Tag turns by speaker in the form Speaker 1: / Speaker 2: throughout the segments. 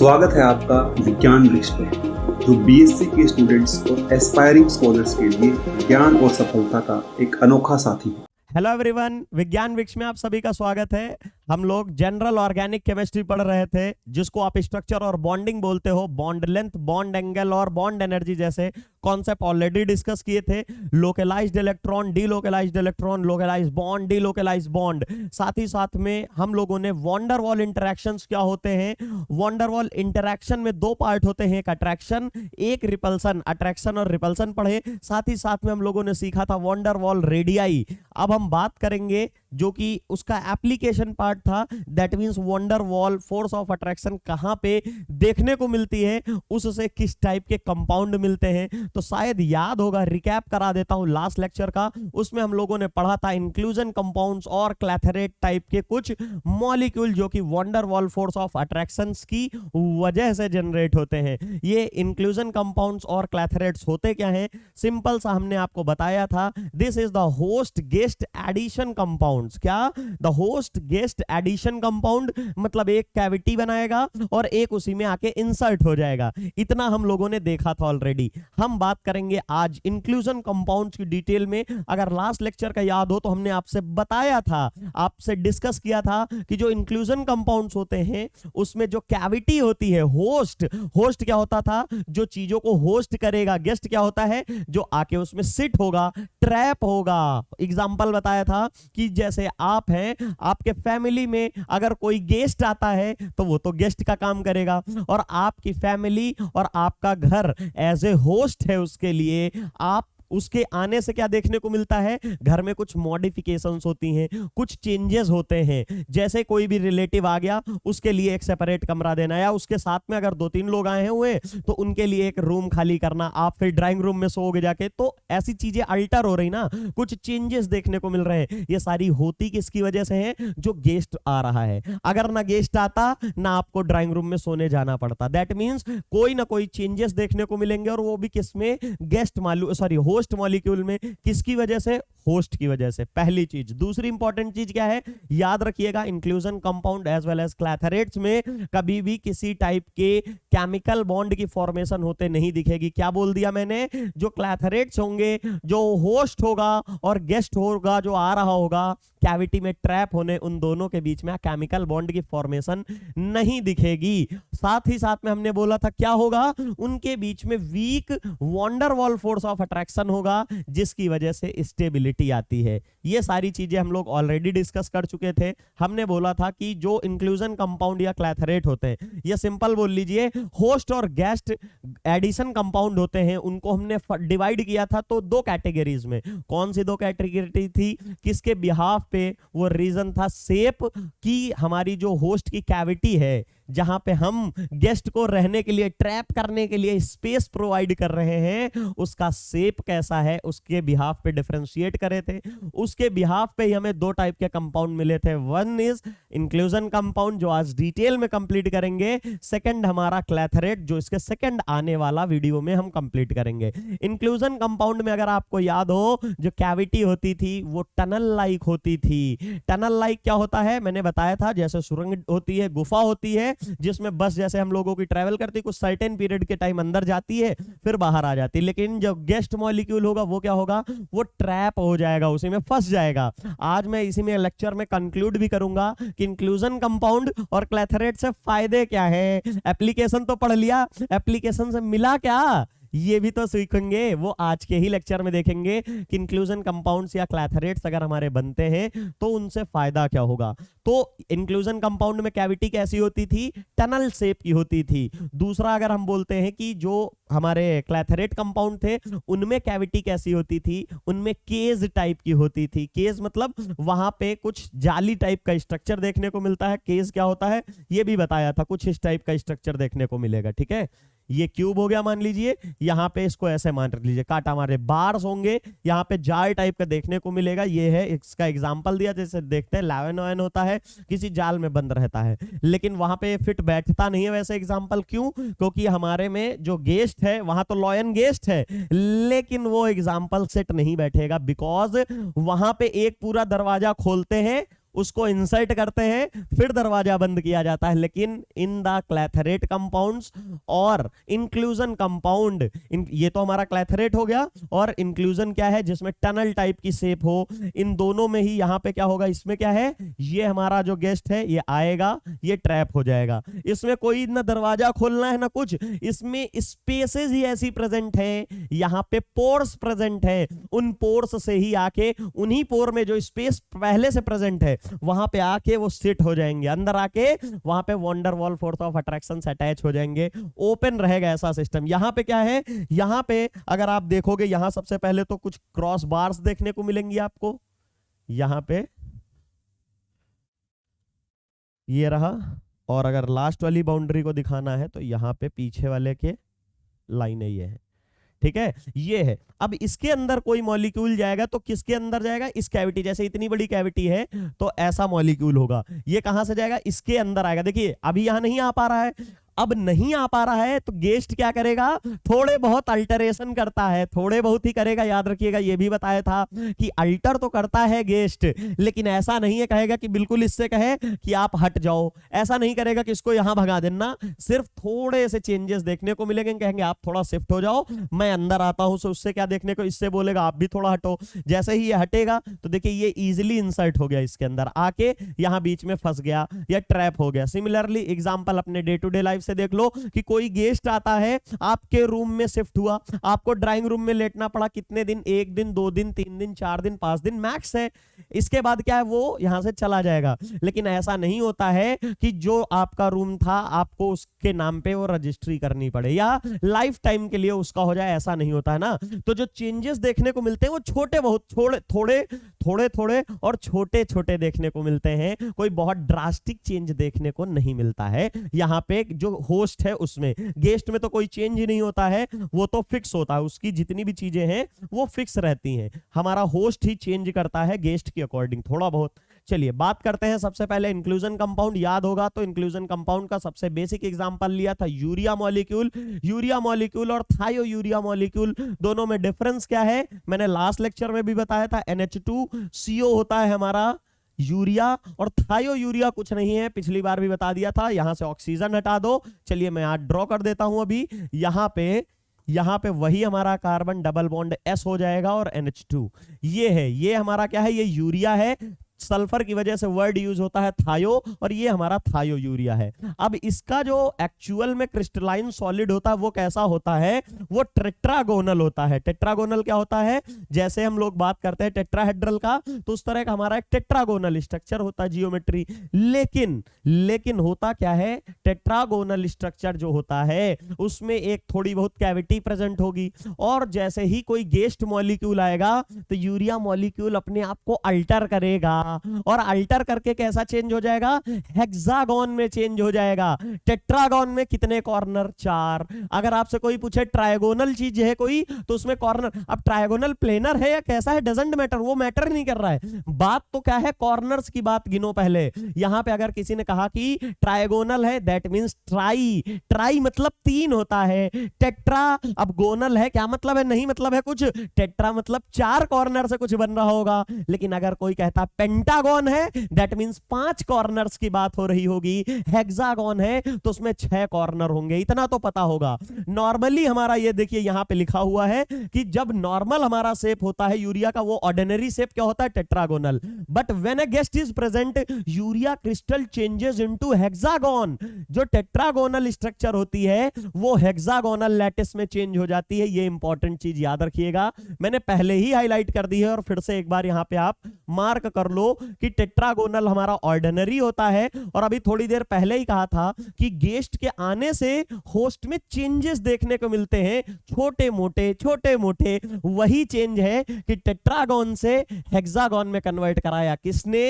Speaker 1: स्वागत है आपका विज्ञान वृक्ष पर, जो बीएससी के स्टूडेंट्स और एस्पायरिंग स्कॉलर्स के लिए ज्ञान और सफलता का एक अनोखा साथी है।
Speaker 2: हेलो एवरीवन, विज्ञान वृक्ष में आप सभी का स्वागत है। हम लोग जनरल ऑर्गेनिक केमिस्ट्री पढ़ रहे थे, जिसको आप स्ट्रक्चर और बॉन्डिंग बोलते हो। बॉन्ड लेंथ, बॉन्ड एंगल और बॉन्ड एनर्जी जैसे कॉन्सेप्ट ऑलरेडी डिस्कस किए थे। Localised electron, delocalised electron, localised bond, delocalised bond. साथ ही साथ में हम लोगों ने वॉन्डर वॉल इंटरैक्शंस क्या होते हैं। वॉन्डर वॉल इंटरैक्शन में दो पार्ट होते हैं, एक अट्रैक्शन, एक रिपल्सन। अट्रैक्शन और रिपल्सन पढ़े। साथ ही साथ में हम लोगों ने सीखा था वॉन्डर वॉल रेडियाई। अब हम बात करेंगे जो कि उसका एप्लीकेशन पार्ट था, that means van der Waals force of attraction कहां पे देखने को मिलती है, उससे किस टाइप के कंपाउंड मिलते हैं। तो शायद याद होगा, रिकैप करा देता हूं लास्ट लेक्चर का। उसमें हम लोगों ने पढ़ा था इंक्लूजन कंपाउंड्स और क्लैथरेट टाइप के कुछ मॉलिक्यूल जो कि van der Waals force of attraction की वजह से जनरेट होते हैं। ये इंक्लूजन कंपाउंड्स और क्लैथरेट्स होते क्या हैं? सिंपल सा हमने आपको बताया था, this is the host guest addition compounds. क्या? The host guest addition compound मतलब एक कैविटी बनाएगा और एक उसी में आके इंसर्ट हो जाएगा। इतना हम लोगों ने देखा था ऑलरेडी। हम बात करेंगे आज इंक्लूजन कंपाउंड्स की डिटेल में। अगर लास्ट लेक्चर का याद हो तो हमने आपसे बताया था, आपसे डिस्कस किया था कि जो इंक्लूजन कंपाउंड्स होते हैं उसमें जो कैविटी होती है, होस्ट। होस्ट क्या होता था? जो चीजों को होस्ट करेगा। गेस्ट क्या होता है? जो आके उसमें सिट होगा, ट्रैप होगा। एग्जांपल बताया था कि जैसे आप हैं, आपके फैमिली में अगर कोई गेस्ट आता है तो वो तो गेस्ट का काम करेगा, और आपकी फैमिली और आपका घर एज ए होस्ट है उसके लिए। आप उसके आने से क्या देखने को मिलता है? घर में कुछ मॉडिफिकेशंस होती हैं, कुछ चेंजेस होते हैं। जैसे कोई भी रिलेटिव आ गया, उसके लिए एक सेपरेट कमरा देना, या उसके साथ में अगर 2-3 लोग आए हुए तो उनके लिए एक रूम खाली करना, आप फिर ड्राइंग रूम में सोओगे जाके। तो ऐसी चीजें अल्टर हो रही ना, कुछ चेंजेस देखने को मिल रहे हैं। ये सारी होती किसकी वजह से है? जो गेस्ट आ रहा है। अगर ना गेस्ट आता, ना आपको ड्राइंग रूम में सोने जाना पड़ता। दैट मींस कोई ना कोई चेंजेस देखने को मिलेंगे, और वो भी किसमें? गेस्ट होस्ट मॉलिक्यूल में। किसकी वजह से? होस्ट की वजह से। पहली चीज। दूसरी इंपॉर्टेंट चीज क्या है? याद रखिएगा, inclusion compound as well as clathrates में कभी भी किसी टाइप के केमिकल बॉन्ड की फॉर्मेशन होते नहीं दिखेगी। क्या बोल दिया मैंने? जो क्लैथरेट्स होंगे, जो होस्ट होगा और गेस्ट होगा जो आ रहा होगा, कैविटी में ट्रैप होने, उन दोनों के बीच में केमिकल बॉन्ड की फॉर्मेशन नहीं दिखेगी। साथ ही साथ में हमने बोला था क्या होगा? उनके बीच में weak van der Waals force of attraction होगा, जिसकी वजह से स्टेबिलिटी आती है। ये सारी चीजें हम लोग ऑलरेडी डिस्कस कर चुके थे। हमने बोला था कि जो इंक्लूजन कंपाउंड या क्लैथरेट होते हैं, ये सिंपल बोल लीजिए, होस्ट और गेस्ट एडिशन कंपाउंड होते हैं। उनको हमने डिवाइड किया था तो दो कैटेगरीज में। कौन सी दो कैटेगरी थी? किसके बिहाफ पे? वो रीजन था शेप की। हमारी जो होस्ट की कैविटी है, जहां पे हम गेस्ट को रहने के लिए, ट्रैप करने के लिए स्पेस प्रोवाइड कर रहे हैं, उसका शेप कैसा है, उसके बिहाफ पे डिफरेंशिएट करे थे। उसके बिहाफ पे ही हमें दो टाइप के कंपाउंड मिले थे। वन इज इंक्लूजन कंपाउंड, जो आज डिटेल में कंप्लीट करेंगे। सेकंड हमारा क्लैथरेट, जो इसके सेकंड आने वाला वीडियो में हम कंप्लीट करेंगे। इंक्लूजन कंपाउंड में अगर आपको याद हो, जो कैविटी होती थी वो टनल लाइक होती थी। टनल लाइक क्या होता है? मैंने बताया था, जैसे सुरंग होती है, गुफा होती है, जिसमें बस जैसे हम लोगों की ट्रैवल करती, कुछ सर्टेन पीरियड के टाइम अंदर जाती है, फिर बाहर आ जाती है। लेकिन जो गेस्ट मॉलिक्यूल होगा वो क्या होगा? वो ट्रैप हो जाएगा, उसी में फंस जाएगा। आज मैं इसी में लेक्चर में कंक्लूड भी करूंगा कि इंक्लूजन कंपाउंड और क्लैथरेट से फायदे क्या है। एप्लीकेशन तो पढ़ लिया, एप्लीकेशन से मिला क्या, ये भी तो सीखेंगे। वो आज के ही लेक्चर में देखेंगे कि इंक्लूजन कंपाउंड्स या क्लैथरेट्स अगर हमारे बनते हैं तो उनसे फायदा क्या होगा। तो इंक्लूजन कंपाउंड में कैविटी कैसी होती थी? टनल शेप की होती थी। दूसरा अगर हम बोलते हैं कि जो हमारे क्लैथरेट कंपाउंड थे, उनमें कैविटी कैसी होती थी? उनमें केज टाइप की होती थी। केज मतलब वहां पे कुछ जाली टाइप का स्ट्रक्चर देखने को मिलता है। केज क्या होता है ये भी बताया था, कुछ इस टाइप का स्ट्रक्चर देखने को मिलेगा। ठीक है, ये क्यूब हो गया मान लीजिए, यहां पे इसको ऐसे मान लीजिए, काटा मारे बार्स होंगे, यहां पे जाल टाइप का देखने को मिलेगा। ये है, इसका एग्जांपल दिया, जैसे देखते हैं लायन वायन होता है, किसी जाल में बंद रहता है, लेकिन वहां पे फिट बैठता नहीं है वैसे एग्जांपल। क्यों? क्योंकि हमारे में जो गेस्ट है वहां तो लॉयन गेस्ट है, लेकिन वो एग्जांपल सेट नहीं बैठेगा, बिकॉज वहां पे एक पूरा दरवाजा खोलते हैं, उसको इंसर्ट करते हैं, फिर दरवाजा बंद किया जाता है। लेकिन इन द क्लैथरेट कंपाउंड्स और इंक्लूजन कंपाउंड, ये तो हमारा क्लैथरेट हो गया, और इंक्लूजन क्या है, जिसमें टनल टाइप की शेप हो, इन दोनों में ही यहां पे क्या होगा, इसमें क्या है, ये हमारा जो गेस्ट है ये आएगा, ये ट्रैप हो जाएगा। इसमें कोई ना दरवाजा खोलना है ना कुछ, इसमें स्पेसेस ही ऐसी प्रेजेंट है, यहां पे पोर्स प्रेजेंट है, उन पोर्स से ही आके, उन्हीं पोर में जो स्पेस पहले से प्रेजेंट है वहां पे आके वो सिट हो जाएंगे, अंदर आके वहां पे wonder wall force of attraction से अटैच हो जाएंगे, ओपन रहेगा ऐसा सिस्टम। यहां पे क्या है, यहां पे अगर आप देखोगे, यहां सबसे पहले तो कुछ क्रॉस बार्स देखने को मिलेंगी आपको, यहां पे ये रहा, और अगर लास्ट वाली बाउंड्री को दिखाना है तो यहां पे पीछे वाले के लाइनें ये है, ठीक है, ये है। अब इसके अंदर कोई मॉलिक्यूल जाएगा तो किसके अंदर जाएगा, इस कैविटी, जैसे इतनी बड़ी कैविटी है तो ऐसा मॉलिक्यूल होगा, ये कहां से जाएगा, इसके अंदर आएगा। देखिए अभी यहां नहीं आ पा रहा है, अब नहीं आ पा रहा है तो गेस्ट क्या करेगा, थोड़े बहुत अल्टरेशन करता है, थोड़े बहुत ही करेगा। याद रखिएगा ये भी बताया था कि अल्टर तो करता है गेस्ट, लेकिन ऐसा नहीं है कहेगा कि बिल्कुल इससे कहे कि आप हट जाओ, ऐसा नहीं करेगा कि इसको यहां भगा देना, सिर्फ थोड़े से चेंजेस देखने को मिलेंगे, कहेंगे आप थोड़ा शिफ्ट हो जाओ, मैं अंदर आता हूं। सो उससे क्या देखने को, इससे बोलेगा आप भी थोड़ा हटो, जैसे ही ये हटेगा तो देखिए ये इजिली इंसर्ट हो गया इसके अंदर, आके यहां बीच में फंस गया या ट्रैप हो गया। सिमिलरली एग्जांपल अपने डे टू डे लाइफ से देख लो कि कोई गेस्ट आता है, आपके रूम में शिफ्ट हुआ, आपको ड्राइंग रूम में लेटना पड़ा, कितने दिन, 1 दिन 2 दिन 3 दिन 4 दिन 5 दिन मैक्स है, इसके बाद क्या है वो यहां से चला जाएगा। लेकिन ऐसा नहीं होता है कि जो आपका रूम था आपको उसके नाम पे वो रजिस्ट्री करनी पड़े या लाइफ टाइम के लिए उसका हो जाए, ऐसा नहीं होता है ना। तो जो चेंजेस देखने को मिलते हैं वो छोटे बहुत थोड़े और छोटे छोटे देखने को मिलते हैं, कोई बहुत ड्रास्टिक चेंज देखने को नहीं मिलता है। यहां पे जो होस्ट है उसमें, गेस्ट में तो कोई चेंज ही नहीं होता है, वो तो फिक्स होता है, उसकी जितनी भी चीजें हैं वो फिक्स रहती हैं, हमारा होस्ट ही चेंज करता है गेस्ट के अकॉर्डिंग थोड़ा बहुत। चलिए बात करते हैं सबसे पहले इंक्लूजन कंपाउंड। याद होगा तो इंक्लूजन कंपाउंड का सबसे बेसिक एग्जांपल लिया था यूरिया मॉलिक्यूल। यूरिया मॉलिक्यूल और थायो यूरिया मॉलिक्यूल दोनों में डिफरेंस क्या है, मैंने लास्ट लेक्चर में भी बताया था, NH2CO होता है हमारा यूरिया, और थायो यूरिया कुछ नहीं है, पिछली बार भी बता दिया था। यहां से ऑक्सीजन हटा दो, चलिए मैं आज ड्रॉ कर देता हूं अभी, यहां पे वही हमारा कार्बन डबल बॉन्ड S हो जाएगा और NH2 ये है, ये हमारा क्या है, ये यूरिया है, सल्फर की वजह से वर्ड यूज होता है थायो, और ये हमारा थायो यूरिया है। अब इसका जो एक्चुअल में क्रिस्टलाइन सॉलिड होता है वो कैसा होता है, वो टेट्रागोनल होता है। टेट्रागोनल क्या होता है, जैसे हम लोग बात करते हैं टेट्राहेड्रल का, तो उस तरह का हमारा एक टेट्रागोनल स्ट्रक्चर होता है जियोमेट्री। लेकिन होता क्या है, टेट्रागोनल स्ट्रक्चर जो होता है उसमें एक थोड़ी बहुत कैविटी प्रेजेंट होगी, और जैसे ही कोई गेस्ट मॉलिक्यूल आएगा तो यूरिया मॉलिक्यूल अपने आप को अल्टर करेगा, और अल्टर करके कैसा चेंज हो जाएगा, हेक्सागोन में चेंज हो जाएगा। टेट्रागोन में कितने कॉर्नर, 4। अगर आपसे कोई पूछे ट्रायगोनल चीज है कोई तो उसमें कॉर्नर, अब ट्रायगोनल प्लेनर है या कैसा है डजंट मैटर, वो मैटर नहीं कर रहा है, बात तो क्या है, कॉर्नर्स की बात गिनो पहले। यहां पे अगर किसी ने कहा कि ट्रायगोनल है, दैट मींस ट्राई मतलब 3 होता है, टेट्रा अब गोनल है, क्या मतलब है, नहीं मतलब है कुछ, टेट्रा मतलब 4 कॉर्नर से कुछ बन रहा होगा। लेकिन अगर कोई कहता पेंटागन है, दैट मींस 5 कॉर्नर्स की बात हो रही होगी, हेक्सागन है तो उसमें 6 कॉर्नर होंगे, इतना तो पता होगा। नॉर्मली हमारा ये देखिए यहां पे लिखा हुआ है कि जब नॉर्मल हमारा शेप होता है यूरिया का, वो ऑर्डिनरी शेप क्या होता है, tetragonal, but when a guest is present urea crystal changes into hexagon. जो टेट्रागोनल स्ट्रक्चर होती है वो हेक्सागोनल लैटिस में चेंज हो जाती है, ये इंपॉर्टेंट चीज याद रखिएगा, मैंने पहले ही हाईलाइट कर दी है, और फिर से एक बार यहां पे आप मार्क कर लो कि टेट्रागोनल हमारा ऑर्डिनरी होता है। और अभी थोड़ी देर पहले ही कहा था कि गेस्ट के आने से होस्ट में चेंजेस देखने को मिलते हैं, छोटे मोटे, वही चेंज है कि टेट्रागोन से हेक्सागोन में कन्वर्ट कराया किसने,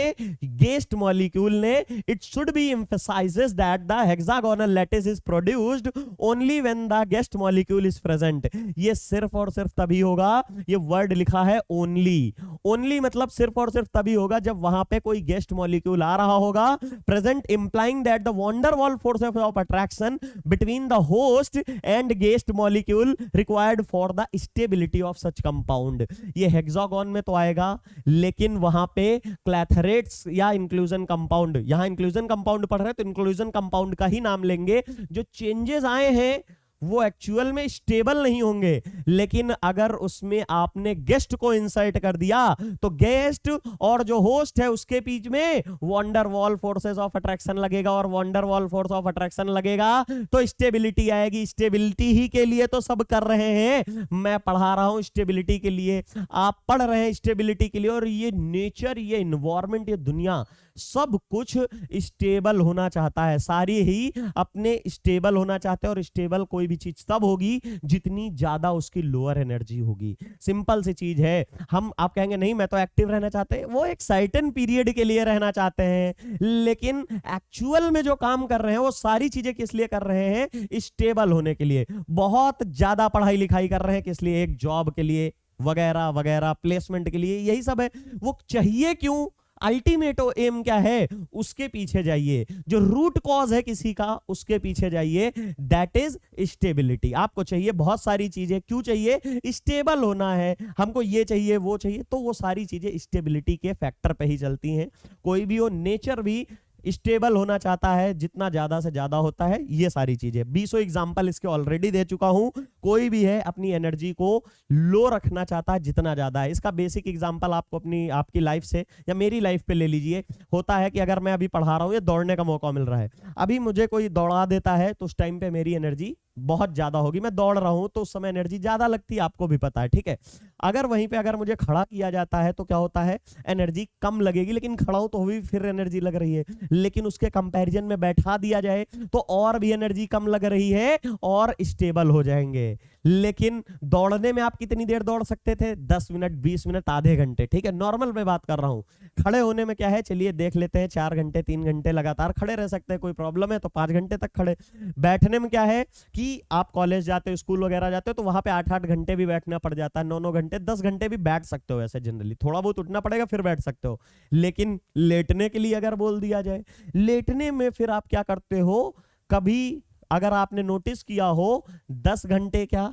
Speaker 2: गेस्ट मॉलिक्यूल ने। It should be emphasises that the hexagonal lattice is produced only when the guest molecule is present. ये सिर्फ और सिर्फ तभी होगा, ये वर्ड लिखा है ओनली मतलब सिर्फ और सिर्फ तभी होगा जब वहां पे कोई गेस्ट मॉलिक्यूल आ रहा होगा, present implying that the van der Waals forces of attraction between the host and guest molecule required for the stability of such compound. ये हेक्सागोन में तो आएगा, लेकिन वहां पे क्लैथरेट्स या इंक्लूजन कंपाउंड, यहां इंक्लूजन कंपाउंड पढ़ रहे हैं तो इंक्लूजन कंपाउंड का ही नाम लेंगे। जो चेंजेस आए हैं वो एक्चुअल में स्टेबल नहीं होंगे, लेकिन अगर उसमें आपने गेस्ट को इंसर्ट कर दिया तो गेस्ट और जो होस्ट है उसके बीच में van der Waals forces of attraction लगेगा, और van der Waals force of attraction लगेगा तो स्टेबिलिटी आएगी। स्टेबिलिटी ही के लिए तो सब कर रहे हैं, मैं पढ़ा रहा हूं स्टेबिलिटी के लिए, आप पढ़ रहे हैं स्टेबिलिटी के लिए। और ये नेचर, ये इन्वायरमेंट, ये दुनिया सब कुछ स्टेबल होना चाहता है, सारी ही अपने स्टेबल होना चाहते हैं। और स्टेबल कोई भी चीज तब होगी जितनी ज्यादा उसकी लोअर एनर्जी होगी। सिंपल सी चीज है। आप कहेंगे नहीं मैं तो एक्टिव रहना चाहते हैं, वो एक सर्टेन पीरियड के लिए रहना चाहते हैं, लेकिन एक्चुअल में जो काम कर रहे हैं वो सारी चीजें किस लिए कर रहे हैं? स्टेबल होने के लिए। बहुत ज्यादा पढ़ाई लिखाई कर रहे हैं किस लिए? एक जॉब के लिए वगैरह वगैरह, प्लेसमेंट के लिए, यही सब है। वो चाहिए क्यों? अल्टीमेट एम क्या है उसके पीछे जाइए, जो रूट कॉज है किसी का उसके पीछे जाइए, दैट इज स्टेबिलिटी। आपको चाहिए बहुत सारी चीजें, क्यों चाहिए? स्टेबल होना है, हमको ये चाहिए वो चाहिए, तो वो सारी चीजें स्टेबिलिटी के फैक्टर पे ही चलती हैं। कोई भी हो, नेचर भी स्टेबल होना चाहता है, जितना ज्यादा से ज्यादा होता है। ये सारी चीजें 20 एग्जांपल इसके ऑलरेडी दे चुका हूं। कोई भी है अपनी एनर्जी को लो रखना चाहता है जितना ज्यादा है। इसका बेसिक एग्जांपल आपको आपकी लाइफ से या मेरी लाइफ पे ले लीजिए। होता है कि अगर मैं अभी पढ़ा रहा हूं, ये दौड़ने का मौका मिल रहा है, अभी मुझे कोई दौड़ा देता है तो उस टाइम पे मेरी एनर्जी बहुत ज्यादा होगी। मैं दौड़ रहा हूं तो उस समय एनर्जी ज्यादा लगती है, आपको भी पता है, ठीक है। अगर वहीं पे अगर मुझे खड़ा किया जाता है तो क्या होता है? एनर्जी कम लगेगी, लेकिन खड़ा हूं तो भी फिर एनर्जी लग रही है। लेकिन उसके कंपैरिजन में बैठा दिया जाए तो और भी एनर्जी कम लग रही है और स्टेबल हो जाएंगे। लेकिन दौड़ने में आप कितनी देर दौड़ सकते थे? 10 मिनट, 20 मिनट, आधे घंटे, ठीक है, नॉर्मल में बात कर रहा हूं। खड़े होने में क्या है, चलिए देख लेते हैं, 4 घंटे 3 घंटे लगातार खड़े रह सकते हैं, कोई प्रॉब्लम है तो 5 घंटे तक खड़े। बैठने में क्या है कि आप कॉलेज जाते हो, स्कूल वगैरह जाते हो तो वहां पे 8-8 घंटे भी बैठना पड़ जाता है, 9-9 घंटे, 10 घंटे भी बैठ सकते हो ऐसे जनरली, थोड़ा बहुत उठना पड़ेगा फिर बैठ सकते हो। लेकिन लेटने के लिए अगर बोल दिया जाए, लेटने में फिर आप क्या करते हो? कभी अगर आपने नोटिस किया हो, 10 घंटे क्या,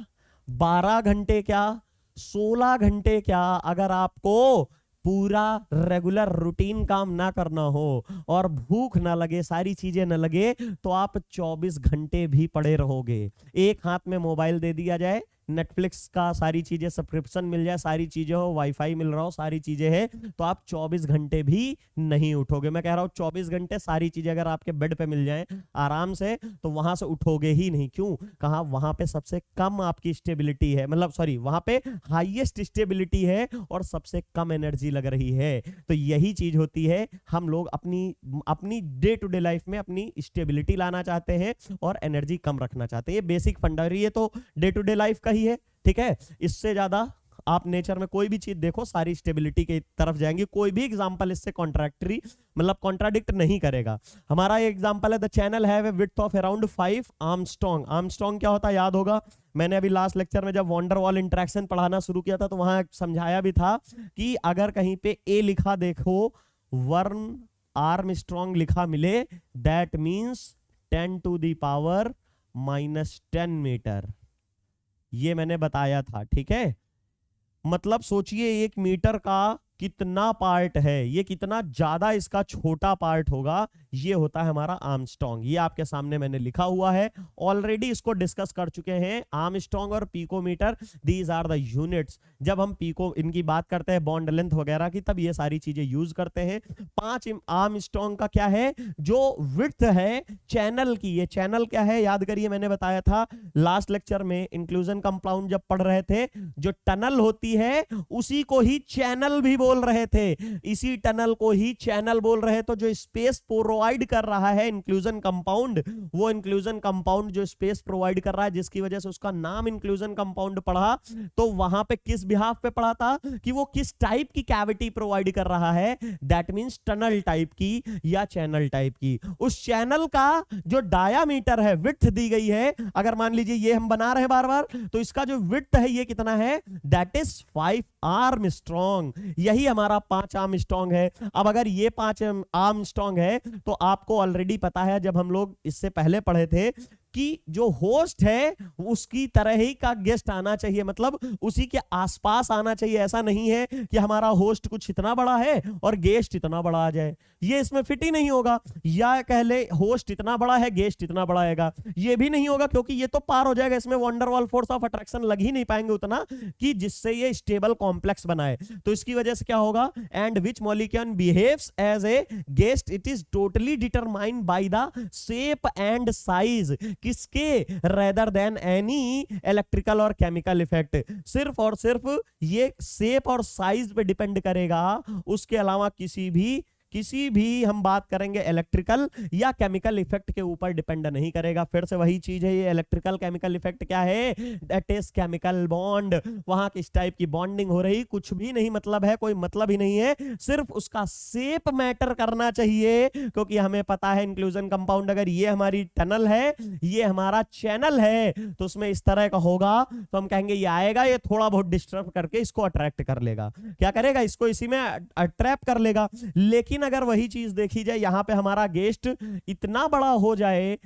Speaker 2: 12 घंटे क्या, 16 घंटे क्या, अगर आपको पूरा रेगुलर रूटीन काम ना करना हो और भूख ना लगे, सारी चीजें ना लगे, तो आप 24 घंटे भी पड़े रहोगे। एक हाथ में मोबाइल दे दिया जाए, नेटफ्लिक्स का सारी चीजें सब्सक्रिप्शन मिल जाए, सारी चीजें हो, वाईफाई मिल रहा हो, सारी चीजें हैं, तो आप 24 घंटे भी नहीं उठोगे। मैं कह रहा हूं 24 घंटे सारी चीजें अगर आपके बेड पे मिल जाएं आराम से, तो वहां से उठोगे ही नहीं। क्यों? कहा वहां पे सबसे कम आपकी स्टेबिलिटी है, मतलब सॉरी, वहां पे हाईएस्ट स्टेबिलिटी है और सबसे कम एनर्जी लग रही है। तो यही चीज होती है, हम लोग अपनी डे टू डे लाइफ में अपनी स्टेबिलिटी लाना चाहते हैं और एनर्जी कम रखना चाहते हैं। ये बेसिक फंडा, ये तो डे टू डे लाइफ का ही है, ठीक है। इससे ज्यादा आप नेचर में कोई भी चीज देखो, सारी स्टेबिलिटी की तरफ जाएंगी। कोई भी एग्जांपल इससे कॉन्ट्रैक्टरी, मतलब कॉन्ट्राडिक्ट नहीं करेगा। हमारा ये एग्जांपल है, the channel have a width of around 5 Armstrong. Armstrong क्या होता है याद होगा, मैंने अभी लास्ट लेक्चर में जब वॉन्डर वॉल इंटरेक्शन पढ़ाना शुरू किया था तो वहां समझाया भी था कि अगर कहीं पे ए लिखा देखो, वर्न आर्मस्ट्रॉन्ग लिखा मिले, that means 10 to the power -10 metre. ये मैंने बताया था, ठीक है। मतलब सोचिए 1 मीटर का कितना पार्ट है, ये कितना ज्यादा इसका छोटा पार्ट होगा। ये होता है हमारा आर्मस्ट्रॉन्ग। ये आपके सामने मैंने लिखा हुआ है, ऑलरेडी इसको डिस्कस कर चुके हैं। आर्मस्ट्रॉन्ग और picometre, these are the units. जब हम पिको इनकी बात करते हैं, बॉन्ड लेंथ वगैरह की, तब ये सारी चीजें यूज करते हैं। 5 आर्मस्ट्रॉन्ग का क्या है, जो विड्थ है चैनल की। ये चैनल क्या है याद करिए, मैंने बताया था लास्ट लेक्चर में, इंक्लूजन कंपाउंड जब पढ़ रहे थे, जो टनल होती है उसी को ही चैनल भी बोल रहे थे, इसी टनल को ही चैनल बोल रहे। तो जो स्पेस प्रोवाइड कर रहा है इंक्लूजन कंपाउंड, वो इंक्लूजन कंपाउंड जो स्पेस प्रोवाइड कर रहा है, जिसकी वजह से उसका नाम इंक्लूजन कंपाउंड पढ़ा, तो वहां पे किस बिहाफ पे पढ़ा था कि वो किस टाइप की कैविटी प्रोवाइड कर रहा है, दैट मींस टनल टाइप की या चैनल टाइप की। उस चैनल का जो डायामीटर है, विड्थ दी गई है, अगर मान लीजिए ये हम बना रहे हैं बार बार, तो इसका जो विड्थ है ये कितना है, दैट इज 5 आर्मस्ट्रॉन्ग, यही हमारा 5 आर्मस्ट्रॉन्ग है। अब अगर ये 5 आर्मस्ट्रॉन्ग है तो आपको ऑलरेडी पता है, जब हम लोग इससे पहले पढ़े थे कि जो होस्ट है उसकी तरह ही का गेस्ट आना चाहिए, मतलब उसी के आसपास आना चाहिए। ऐसा नहीं है कि हमारा होस्ट कुछ इतना बड़ा है और गेस्ट इतना बड़ा आ जाए, ये इसमें फिट ही नहीं होगा। या कह ले होस्ट इतना बड़ा है गेस्ट इतना बड़ा आएगा, ये भी नहीं होगा, क्योंकि ये तो पार हो जाएगा, इसमें वंडरवॉल फोर्स ऑफ अट्रैक्शन लग ही नहीं पाएंगे उतना कि जिससे ये स्टेबल कॉम्प्लेक्स बनाए। तो इसकी वजह से क्या होगा, and which molecule behaves as a guest, it is totally determined by the shape and size, किसके, रेदर देन एनी इलेक्ट्रिकल और केमिकल इफेक्ट। सिर्फ और सिर्फ ये शेप और साइज पे डिपेंड करेगा, उसके अलावा किसी भी हम बात करेंगे इलेक्ट्रिकल या केमिकल इफेक्ट के ऊपर डिपेंड नहीं करेगा। फिर से वही चीज है, ये इलेक्ट्रिकल केमिकल इफेक्ट क्या है, दैट इज केमिकल बॉन्ड। वहां किस टाइप की बॉन्डिंग हो रही, कुछ भी नहीं मतलब है, कोई मतलब ही नहीं है, सिर्फ उसका शेप मैटर करना चाहिए। क्योंकि हमें पता है इंक्लूजन कंपाउंड, अगर ये हमारी टनल है, ये हमारा चैनल है, तो उसमें इस तरह का होगा, तो हम कहेंगे ये आएगा, ये थोड़ा बहुत डिस्टर्ब करके इसको अट्रैक्ट कर लेगा। क्या करेगा, इसको इसी में अट्रैप कर लेगा। लेकिन अगर वही चीज देखी जाए, यहां पे हमारा गेस्ट इतना बड़ा हो जाए,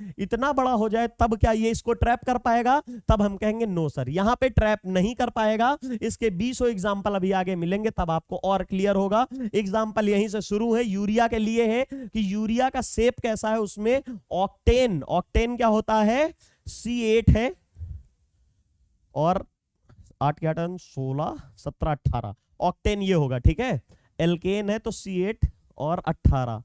Speaker 2: तब क्या ये इसको ट्रैप कर पाएगा? तब हम कहेंगे नो सर, यहां पे ट्रैप नहीं कर पाएगा। इसके 20 एग्जांपल अभी आगे मिलेंगे, तब आपको और क्लियर होगा। एग्जांपल यहीं से शुरू है, यूरिया के लिए है कि यूरिया का शेप कैसा है, उसमें ऑक्टेन क्या होता है, C8 है, और 8 के 8 16 17 18 ऑक्टेन ये होगा, ठीक है। एल्केन है तो C8 और 18,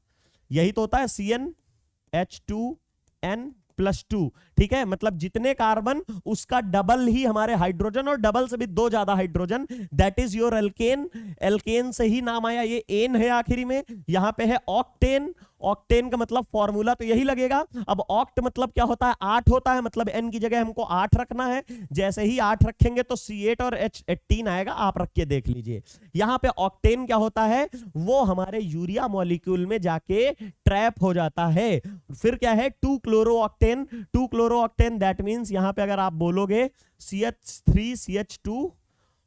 Speaker 2: यही तो होता है CnH2n+2, ठीक है। मतलब जितने कार्बन उसका डबल ही हमारे हाइड्रोजन, और डबल से भी 2 ज्यादा hydrogen, that is your alkane. Alkane से ही नाम आया, ये एन है आखिरी में, यहां पे है ऑक्टेन। ऑक्टेन का मतलब फॉर्मूला तो यही लगेगा। अब ऑक्ट मतलब क्या होता है, 8 होता है, मतलब n की जगह हमको 8 रखना है। जैसे ही 8 रखेंगे तो C8 और H18 आएगा, आप रख के देख लीजिए। यहां पे ऑक्टेन क्या होता है, वो हमारे यूरिया मॉलिक्यूल में जाके ट्रैप हो जाता है। फिर क्या है, 2 क्लोरोऑक्टेन, दैट मींस यहां पे अगर आप बोलोगे CH3CH2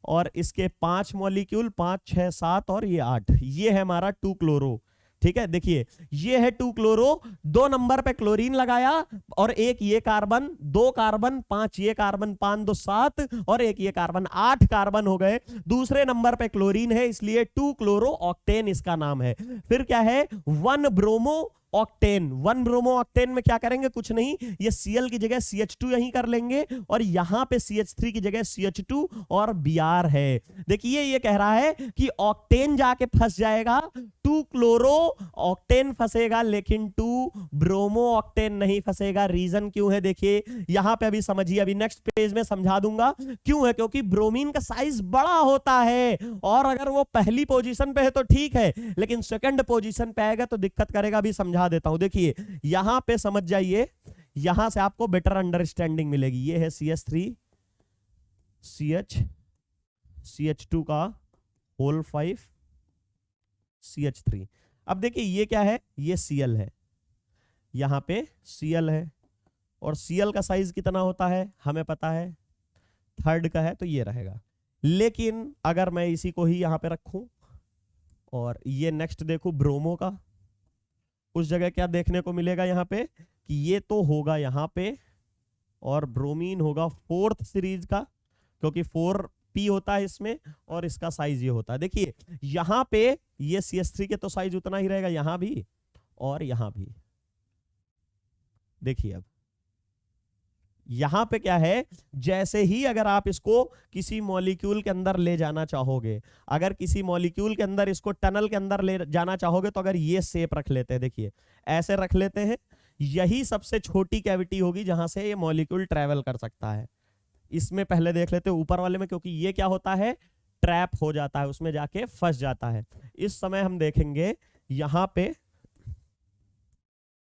Speaker 2: और इसके 5 मॉलिक्यूल, 5 6 7 और ये 8, ये है हमारा 2 क्लोरो, ठीक है। देखिए ये है 2 क्लोरो, 2 नंबर पे क्लोरीन लगाया और एक ये कार्बन, 2 कार्बन, 5 ये कार्बन, 5 2 7 और एक ये कार्बन, 8 कार्बन हो गए। दूसरे नंबर पे क्लोरीन है, इसलिए 2 क्लोरो ऑक्टेन इसका नाम है। फिर क्या है, 1 ब्रोमो ऑक्टेन। 1 ब्रोमो ऑक्टेन में क्या करेंगे, कुछ नहीं, ये Cl की जगह CH2 यहीं कर लेंगे, और यहां पे CH3 की जगह CH2 और Br है। देखिए ये कह रहा है कि ऑक्टेन जाके फंस जाएगा, 2 क्लोरो ऑक्टेन फंसेगा, लेकिन 2 ब्रोमो ऑक्टेन नहीं फंसेगा। रीजन क्यों है, देखिए यहां पे अभी समझिए, अभी नेक्स्ट पेज में समझा दूंगा क्यों है। क्योंकि ब्रोमीन का साइज बड़ा होता है, और अगर वो पहली पोजीशन पे है तो ठीक है, लेकिन सेकंड पोजीशन पे आएगा तो दिक्कत करेगा। अभी समझा देता हूं, देखिए यहां पे समझ जाइए, यहां से आपको बेटर अंडरस्टैंडिंग मिलेगी। ये है CH3 CH2 का होल 5 CH3। अब देखिए ये क्या है, ये Cl है, यहां पे Cl है, और Cl का साइज कितना होता है हमें पता है, 3rd का है, तो ये रहेगा। लेकिन अगर मैं इसी को ही यहां पे रखूं और ये नेक्स्ट देखूं ब्रोमो का, उस जगह क्या देखने को मिलेगा यहाँ पे कि ये तो होगा यहाँ पे, और ब्रोमीन होगा 4th सीरीज का, क्योंकि 4p होता है इसमें, और इसका साइज ये होता है। देखिए यहाँ पे ये CH3 के तो साइज उतना ही रहेगा, यहां भी और यहां भी। देखिए अब यहां पे क्या है, जैसे ही अगर आप इसको किसी मॉलिक्यूल के अंदर ले जाना चाहोगे, अगर किसी मॉलिक्यूल के अंदर इसको टनल के अंदर ले जाना चाहोगे, तो अगर ये शेप रख लेते हैं, देखिए ऐसे रख लेते हैं, यही सबसे छोटी कैविटी होगी जहां से ये मॉलिक्यूल ट्रेवल कर सकता है। इसमें पहले देख लेते हैं ऊपर वाले में, क्योंकि ये क्या होता है, ट्रैप हो जाता है, उसमें जाके फंस जाता है। इस समय हम देखेंगे यहां पे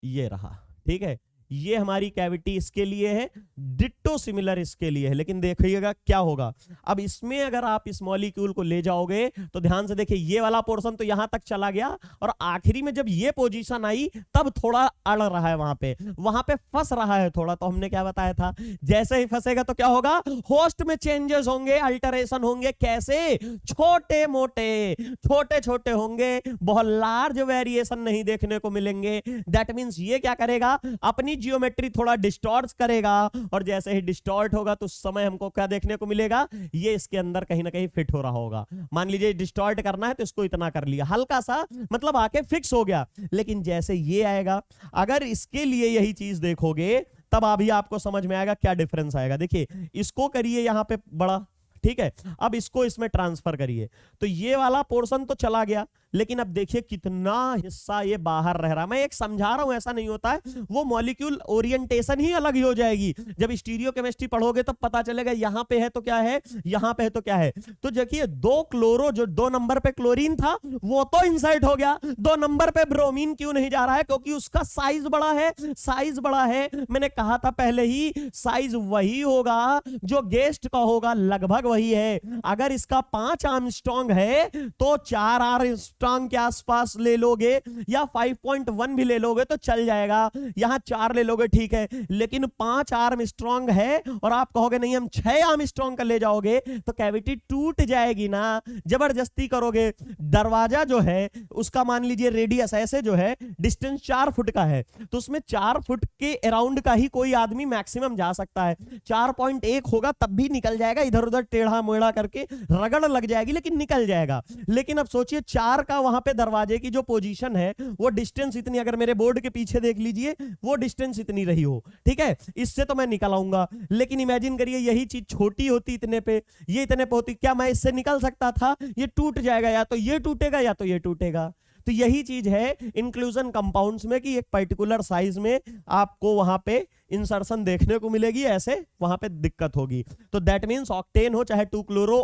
Speaker 2: ये रहा, ठीक है, ये हमारी कैविटी इसके लिए है, डिट्टो सिमिलर इसके लिए है। लेकिन देखिएगा क्या होगा, अब इसमें अगर आप इस मॉलिक्यूल को ले जाओगे तो ध्यान से देखिए, ये वाला पोर्शन तो यहां तक चला गया और आखिरी में जब ये पोजीशन आई तब थोड़ा अड़ रहा है, वहां पे फंस रहा है थोड़ा। तो हमने क्या बताया था, जैसे ही फंसेगा तो क्या होगा, होस्ट में चेंजेस होंगे, अल्टरेशन होंगे। कैसे? छोटे छोटे होंगे, बहुत लार्ज वेरिएशन नहीं देखने को मिलेंगे। दैट मींस ये क्या करेगा, अपनी जियोमेट्री थोड़ा डिस्टॉर्ट करेगा, और जैसे ही डिस्टॉर्ट होगा तो उस समय हमको क्या देखने को मिलेगा, ये इसके अंदर कहीं ना कहीं फिट हो रहा होगा। मान लीजिए डिस्टॉर्ट करना है तो इसको इतना कर लिया, हल्का सा मतलब आके फिक्स हो गया। लेकिन जैसे ये आएगा, अगर इसके लिए यही चीज देखोगे तब अभी आपको समझ में आएगा क्या डिफरेंस आएगा। देखिए इसको करिए यहां पे बड़ा, ठीक है, अब इसको इसमें ट्रांसफर करिए तो ये वाला पोर्शन तो चला गया, लेकिन अब देखिए कितना हिस्सा ये बाहर रह रहा है। मैं एक समझा रहा हूं, ऐसा नहीं होता है, वो मॉलिक्यूल ओरिएंटेशन ही अलग ही हो जाएगी। जब स्टीरियो केमिस्ट्री पढ़ोगे तब पता चलेगा यहां पे है तो क्या है, यहां पे है तो क्या है। तो देखिए 2 क्लोरो, जो 2 नंबर पे क्लोरीन था वो तो इंसर्ट हो गया, 2 नंबर पे ब्रोमीन क्यों नहीं जा रहा है, क्योंकि उसका साइज बड़ा है। साइज बड़ा है, मैंने कहा था पहले ही, साइज वही होगा जो गेस्ट का होगा, लगभग वही है। अगर इसका 5 आर्मस्ट्रांग है तो 4 आर्मस्ट्रांग के आसपास ले लोगे, या 5.1 भी ले लोगे तो चल जाएगा। यहां 4 ले लोगे ठीक है, लेकिन 5 आर्मस्ट्रांग है और आप कहोगे नहीं हम 6 आर्मस्ट्रांग का ले जाओगे तो कैविटी टूट जाएगी ना, जबरदस्ती करोगे। दरवाजा जो है उसका मान लीजिए रेडियस ऐसे जो है, डिस्टेंस 4 फुट का है, तो उसमें 4 फुट के अराउंड का ही कोई आदमी मैक्सिमम जा सकता है। 4.1 होगा तब भी निकल जाएगा, इधर उधर टेढ़ा मोड़ा करके रगड़ लग जाएगी लेकिन निकल जाएगा। लेकिन अब सोचिए 4 का वहां पे दरवाजे की जो पोजीशन है वो डिस्टेंस इतनी, अगर मेरे बोर्ड के पीछे देख लीजिए वो डिस्टेंस इतनी रही हो, ठीक है, इससे तो मैं निकल आऊंगा। लेकिन इमेजिन करिए यही चीज छोटी होती इतने पे, ये इतने पे होती, क्या मैं इससे निकल सकता था? ये टूट जाएगा, या तो ये टूटेगा या तो ये टूटेगा। तो यही चीज है इंक्लूजन कंपाउंड्स में कि एक पर्टिकुलर साइज में आपको वहां पे इंसर्शन देखने को मिलेगी, ऐसे वहां पे दिक्कत होगी। तो दैट मींस ऑक्टेन हो चाहे 2 क्लोरो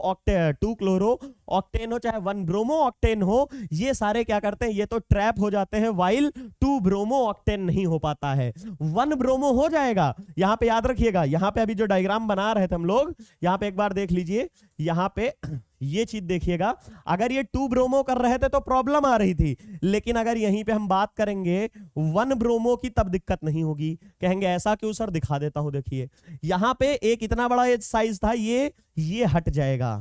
Speaker 2: ऑक्टेन हो चाहे 1 ब्रोमो ऑक्टेन हो, ये सारे क्या करते हैं, ये तो ट्रैप हो जाते हैं, वाइल 2 ब्रोमो ऑक्टेन नहीं हो पाता है। 1 ब्रोमो हो जाएगा। यहां पे याद रखिएगा, यहां पे अभी जो डायग्राम बना रहे थे हम लोग, यहां पे एक बार देख लीजिए, यहां पे ये चीज देखिएगा, अगर ये 2 ब्रोमो कर रहे थे तो प्रॉब्लम आ रही थी, लेकिन अगर यहीं पे हम बात करेंगे 1 ब्रोमो की तब दिक्कत नहीं होगी। कहेंगे ऐसा क्यों सर, दिखा देता हूं। देखिए यहां पे एक इतना बड़ा ये साइज था, ये हट जाएगा,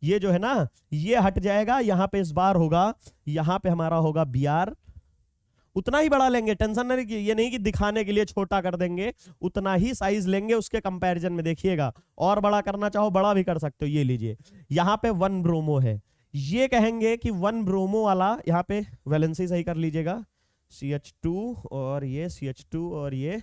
Speaker 2: ये जो है ना ये हट जाएगा। यहां पे इस बार होगा, यहां पे हमारा होगा Br, उतना ही बड़ा लेंगे, टेंशन नहीं, ये नहीं कि दिखाने के लिए छोटा कर देंगे, उतना ही साइज लेंगे उसके कंपैरिजन में। देखिएगा और बड़ा करना चाहो बड़ा भी कर सकते हो। ये लीजिए यहां पे 1 ब्रोमो है, ये कहेंगे कि 1 ब्रोमो वाला, यहां पे वैलेंसी सही कर लीजिएगा, CH2 और ये CH2 और ये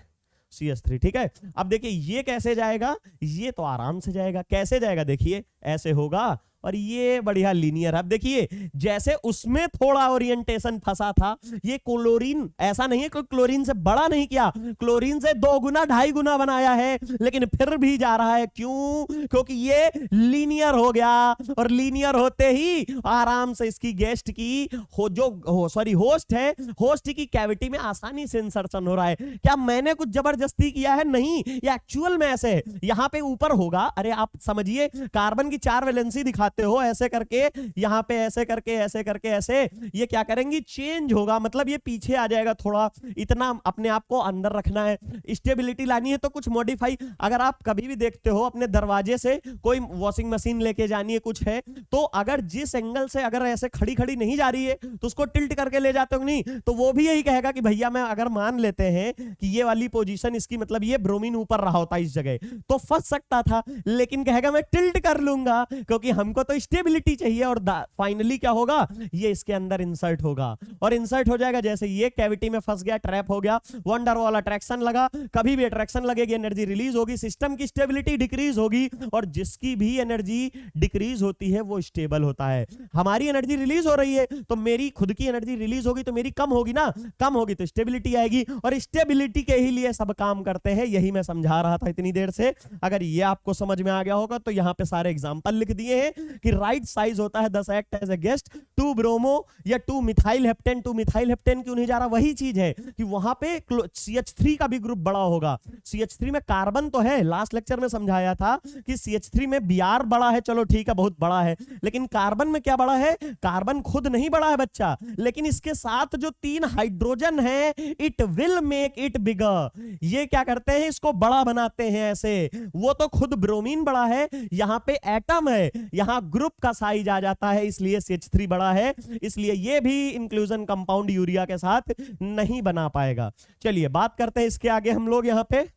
Speaker 2: CH3, ठीक है। अब देखिए ये कैसे जाएगा, ये तो आराम से जाएगा। कैसे जाएगा, देखिए ऐसे होगा और ये बढ़िया लीनियर। अब देखिए जैसे उसमें थोड़ा ओरिएंटेशन फंसा था, ये क्लोरीन ऐसा नहीं है कि क्लोरीन से बड़ा नहीं किया, क्लोरीन से 2 गुना 2.5 गुना बनाया है, लेकिन फिर भी जा रहा है। क्यों? क्योंकि ये लीनियर हो गया, और लीनियर होते ही आराम से इसकी गेस्ट की होस्ट है, होस्ट की कैविटी में आसानी से इंसर्शन हो रहा है। क्या मैंने कुछ जबरदस्ती किया है? नहीं, ये एक्चुअल में ऐसे यहां पे ऊपर होगा। अरे आप समझिए, कार्बन की 4 वैलेंसी दिखाते हो, ऐसे करके यहां पे ऐसे करके ऐसे करके ऐसे, ये क्या करेंगी, चेंज होगा, मतलब ये पीछे आ जाएगा थोड़ा। इतना अपने आप को अंदर रखना है, स्टेबिलिटी लानी है तो कुछ मॉडिफाई। अगर आप कभी भी देखते हो अपने दरवाजे से कोई वॉशिंग मशीन लेके जानी है, कुछ है, तो अगर जिस एंगल से अगर ऐसे खड़ी खड़ी नहीं जा रही है तो उसको टिल्ट करके ले जाते हो, नहीं तो वो भी यही कहेगा कि भैया, मैं अगर मान लेते हैं कि ये वाली पोजीशन इसकी, मतलब ये ब्रोमीन ऊपर रहा होता इस जगह तो फंस सकता था, लेकिन कहेगा मैं टिल्ट कर लूंगा क्योंकि हमको तो स्टेबिलिटी चाहिए। और फाइनली क्या होगा, ये इसके अंदर इंसर्ट होगा, और इंसर्ट हो जाएगा। जैसे ये कैविटी में फंस गया, ट्रैप हो गया, वंडर वॉल अट्रैक्शन लगा, कभी भी अट्रैक्शन लगेगी एनर्जी रिलीज होगी, सिस्टम की स्टेबिलिटी डिक्रीज होगी, और जिसकी भी एनर्जी डिक्रीज होती है वो स्टेबल होता है। हमारी एनर्जी रिलीज हो रही है तो मेरी खुद की एनर्जी रिलीज होगी तो मेरी कम होगी ना, कम होगी तो स्टेबिलिटी आएगी, और स्टेबिलिटी के ही लिए सब काम करते हैं। यही मैं समझा रहा था इतनी देर से। अगर ये आपको समझ में आ गया होगा तो यहां पे सारे एग्जाम एग्जांपल लिख दिए हैं कि राइट साइज होता है 10 act as a guest 2 bromo या 2 मिथाइल हेप्टेन। 2 मिथाइल हेप्टेन क्यों नहीं जा रहा, वही चीज है कि वहां पे CH3 का भी ग्रुप बड़ा होगा। CH3 में कार्बन तो है, लास्ट लेक्चर में समझाया था कि CH3 में Br बड़ा है, चलो ठीक है बहुत बड़ा है, लेकिन कार्बन में क्या बड़ा है, कार्बन खुद नहीं बड़ा है बच्चा, लेकिन इसके साथ जो 3 हाइड्रोजन है it will make it bigger. ये क्या करते हैं, इसको बड़ा बनाते हैं ऐसे। वो तो खुद ब्रोमीन बड़ा है, यहां पे एटम है, यहां ग्रुप का साइज आ जाता है, इसलिए CH3 बड़ा है, इसलिए ये भी इंक्लूजन कंपाउंड यूरिया के साथ नहीं बना पाएगा। चलिए बात करते हैं इसके आगे हम लोग। यहां पे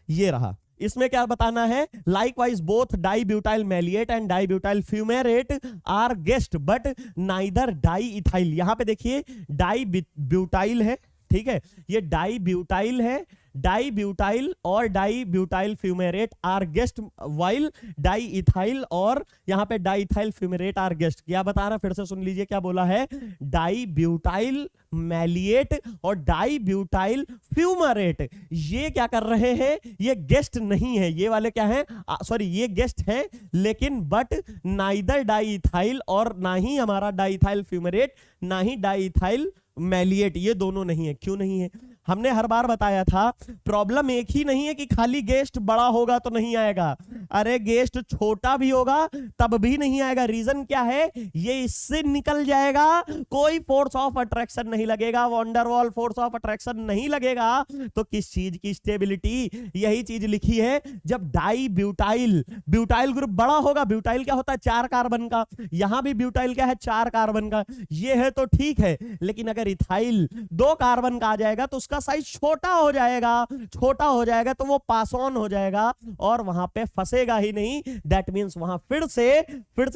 Speaker 2: ये रहा, इसमें क्या बताना है, likewise both dibutyl maleate and dibutyl fumarate are guest but neither diethyl. यहां पे देखिए डाईब्यूटाइल है, ठीक है, ये डाईब्यूटाइल है, डाईब्यूटाइल और dibutyl fumarate are guest while diethyl और यहां पे डाईइथाइल फ्यूमेरेट आर गेस्ट। क्या बता रहा, फिर से सुन लीजिए क्या बोला है, डाईब्यूटाइल मैलिएट और डाईब्यूटाइल फ्यूमेरेट ये क्या कर रहे हैं, ये गेस्ट नहीं है, ये वाले क्या है, सॉरी ये गेस्ट हैं, लेकिन बट नाइदर डाईइथाइल और ना ही हमारा डाईइथाइल फ्यूमेरेट ना ही डाईइथाइल मैलिएट, ये दोनों नहीं है। क्यों नहीं है, हमने हर बार बताया था प्रॉब्लम एक ही नहीं है कि खाली गेस्ट बड़ा होगा तो नहीं आएगा, अरे गेस्ट छोटा भी होगा तब भी नहीं आएगा। रीजन क्या है, ये इससे निकल जाएगा, कोई फोर्स ऑफ अट्रैक्शन नहीं लगेगा, वंडरवॉल फोर्स ऑफ अट्रैक्शन नहीं लगेगा, तो किस चीज की स्टेबिलिटी, यही चीज लिखी है जब डाई ब्यूटाइल, ब्यूटाइल ग्रुप बड़ा होगा, ब्यूटाइल क्या होता है 4 कार्बन का, यहां भी ब्यूटाइल क्या है 4 कार्बन का, ये है तो ठीक है, लेकिन अगर इथाइल 2 कार्बन का आ जाएगा तो उसका साइज छोटा हो जाएगा, छोटा हो जाएगा तो वो पास ऑन हो जाएगा और वहां पे फंसेगा ही नहीं। दैट मींस वहां फिर से